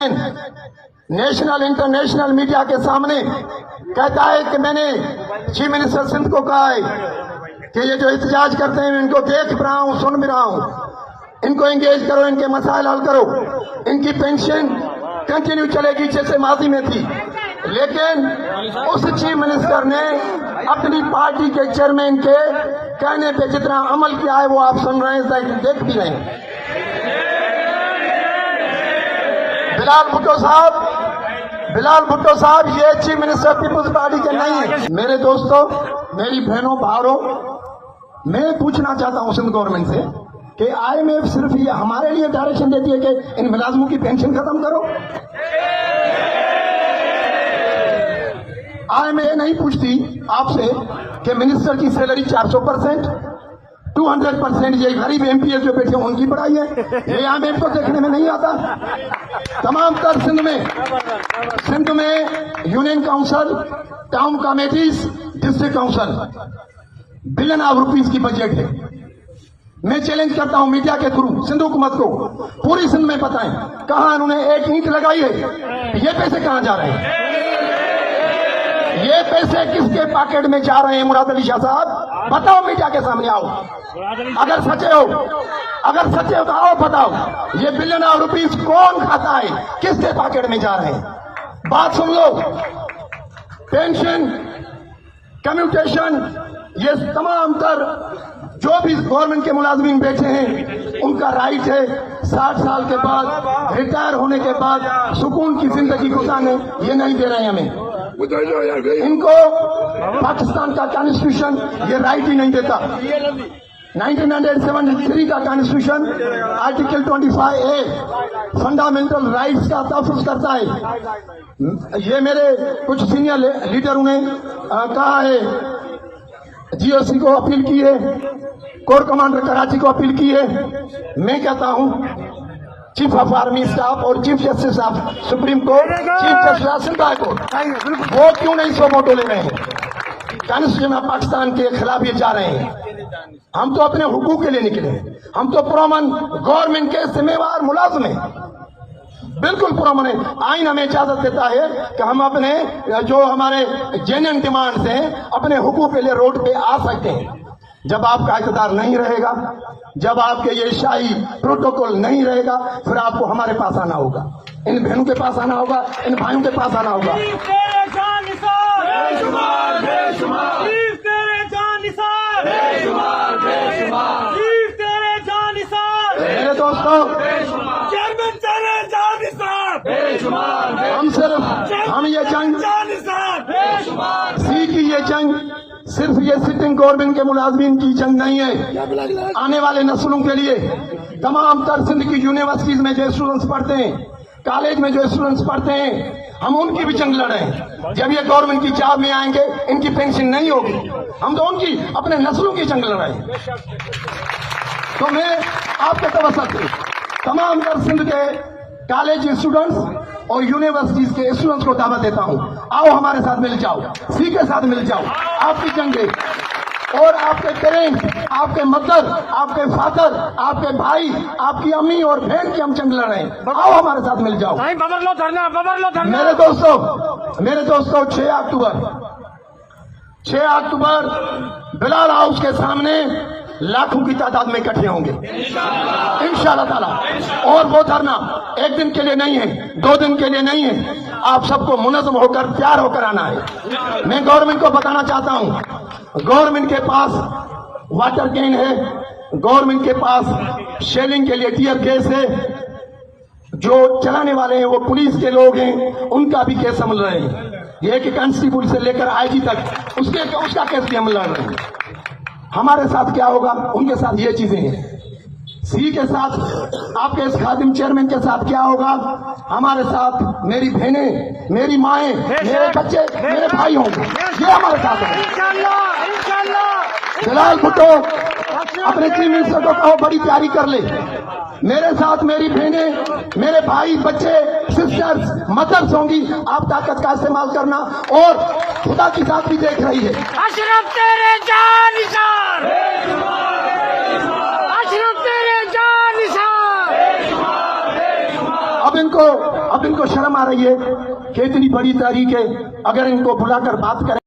National international media के सामने कहता है कि मैंने चीफ मिनिस्टर सिंध को कहा है कि ये जो एहतजाज करते हैं इनको देख भी रहा हूं, सुन भी रहा हूं, इनको एंगेज करो, इनके मसाइल हल करो, इनकी पेंशन कंटिन्यू चलेगी जैसे माजी में थी। लेकिन उस चीफ मिनिस्टर ने अपनी पार्टी के चेयरमैन के कहने पे जितना अमल किया है वो आप सुन रहे हैं, देख भी रहे हैं। बिलाल भुट्टो साहब ये चीफ मिनिस्टर पीपुल्स पार्टी के नहीं है। मेरे दोस्तों, मेरी बहनों, भाइयों, मैं पूछना चाहता हूं सिंध गवर्नमेंट से कि IMF सिर्फ ये हमारे लिए डायरेक्शन देती है कि इन मुलाजमों की पेंशन खत्म करो। IMF नहीं पूछती आपसे कि मिनिस्टर की सैलरी 400%, 200% ये गरीब MPS जो बैठे उनकी बढ़ाई है, ये IMF को देखने में नहीं आता। तमाम तर सिंध में union council, town committees, district council billion of rupees की बजट है। मैं चैलेंज करता हूं मीडिया के थ्रू सिंध हुकूमत को, पूरी सिंध में बताएं कहां उन्होंने एक ईंट लगाई है, ये पैसे कहां जा रहे हैं, ये पैसे किसके पॉकेट में जा रहे हैं। मुराद अली शाह साहब बताओ, मीडिया के सामने आओ, अगर सच्चे हो तो आओ बताओ, ये बिलियन ऑफ रुपीस कौन खाता है, किसके पॉकेट में जा रहे हैं। बात सुन लो, पेंशन, कम्यूटेशन, ये तमाम तर जो भी गवर्नमेंट के मुलाजमीन बैठे हैं उनका राइट है 60 साल के बाद रिटायर होने के बाद सुकून की जिंदगी गुजारने, ये नहीं दे रहे हैं हमें। इनको पाकिस्तान का कॉन्स्टिट्यूशन ये राइट ही नहीं देता। 1973 का constitution article 25A fundamental rights का तहफ़्फ़ुज़ करता है। ये मेरे कुछ सीनियर लीडरों ने कहा है, GOC को अपील की है, कोर कमांडर कराची को अपील की है। मैं कहता हूं चीफ ऑफ आर्मी स्टाफ और chief justice of supreme court, chief justice Sindh high court, वो क्यों नहीं सो मोटो ले रहे हैं, कॉन्स्टिट्यूशन ऑफ पाकिस्तान के खिलाफ ये जा रहे हैं। हम तो अपने हुकूक के लिए निकले, हम तो पुरअमन गवर्नमेंट के जिम्मेवार मुलाजिम हैं, बिल्कुल पुरअमन है। आइन हमें इजाजत देता है कि हम अपने जो हमारे जेन्युइन डिमांड्स हैं, अपने हुकूक के लिए रोड पे आ सकते हैं। जब आपका इक़्तिदार नहीं रहेगा, जब आपके ये शाही प्रोटोकॉल नहीं रहेगा, फिर आपको हमारे पास आना होगा, इन बहनों के पास आना होगा, इन भाइयों के पास आना होगा। मेरे दोस्तों, हम ये जंग सी की ये जंग सिर्फ ये सिटिंग गवर्नमेंट के मुलाजमीन की जंग नहीं है, आने वाले नस्लों के लिए तमाम तर सिंध की यूनिवर्सिटीज में जो स्टूडेंट्स पढ़ते हैं, कॉलेज में जो स्टूडेंट्स पढ़ते हैं, हम उनकी भी जंग लड़े हैं। जब ये गवर्नमेंट की जॉब में आएंगे, इनकी पेंशन नहीं होगी, हम तो उनकी अपने नस्लों की जंग लड़ाएंगे। तो मैं आपके तवज्जो से तमाम तर सिंध के कॉलेज स्टूडेंट्स और यूनिवर्सिटीज के स्टूडेंट्स को दावत देता हूं, आओ हमारे साथ मिल जाओ, सी के साथ मिल जाओ, आपकी जंगे और आपके पेरेंट्स, आपके मदर, आपके फादर, आपके भाई, आपकी अम्मी और बहन की हम जंग लड़ रहे हैं, आओ हमारे साथ मिल जाओ। मेरे दोस्तों 6 अक्टूबर बिलाल हाउस के सामने लाखों की तादाद में इकट्ठे होंगे इंशाअल्लाह ताला। और वो धरना एक दिन के लिए नहीं है, 2 दिन के लिए नहीं है, आप सबको मुनज़्ज़म होकर तैयार होकर आना है। मैं गवर्नमेंट को बताना चाहता हूं, गवर्नमेंट के पास वाटर कैन है, गवर्नमेंट के पास शेलिंग के लिए टीयर गैस है, जो चलाने वाले हैं वो पुलिस के लोग हैं, उनका भी केस हम लड़ रहे हैं। ये कि कांस्टेबल से लेकर IG तक उसका केस भी हम लड़ रहे हैं। हमारे साथ क्या होगा, उनके साथ ये चीजें हैं। सी के साथ, आपके इस खादिम चेयरमैन के साथ क्या होगा, हमारे साथ मेरी बहनें, मेरी माएं, मेरे बच्चे, मेरे भाई होंगे, ये हमारे साथ है। बिलाल भुट्टो अपने चीफ मिनिस्टर को कहो बड़ी प्यारी कर ले, मेरे साथ मेरी बहनें, मेरे भाई, बच्चे, सिस्टर्स, मदर्स होंगी। आप ताकत का इस्तेमाल करना, और खुदा की साथ भी देख रही है। अशरफ तेरे जान निसार, अशरफ तेरे जान निसार। अब अब इनको शर्म आ रही है कि इतनी बड़ी तारीख है, अगर इनको बुलाकर बात करें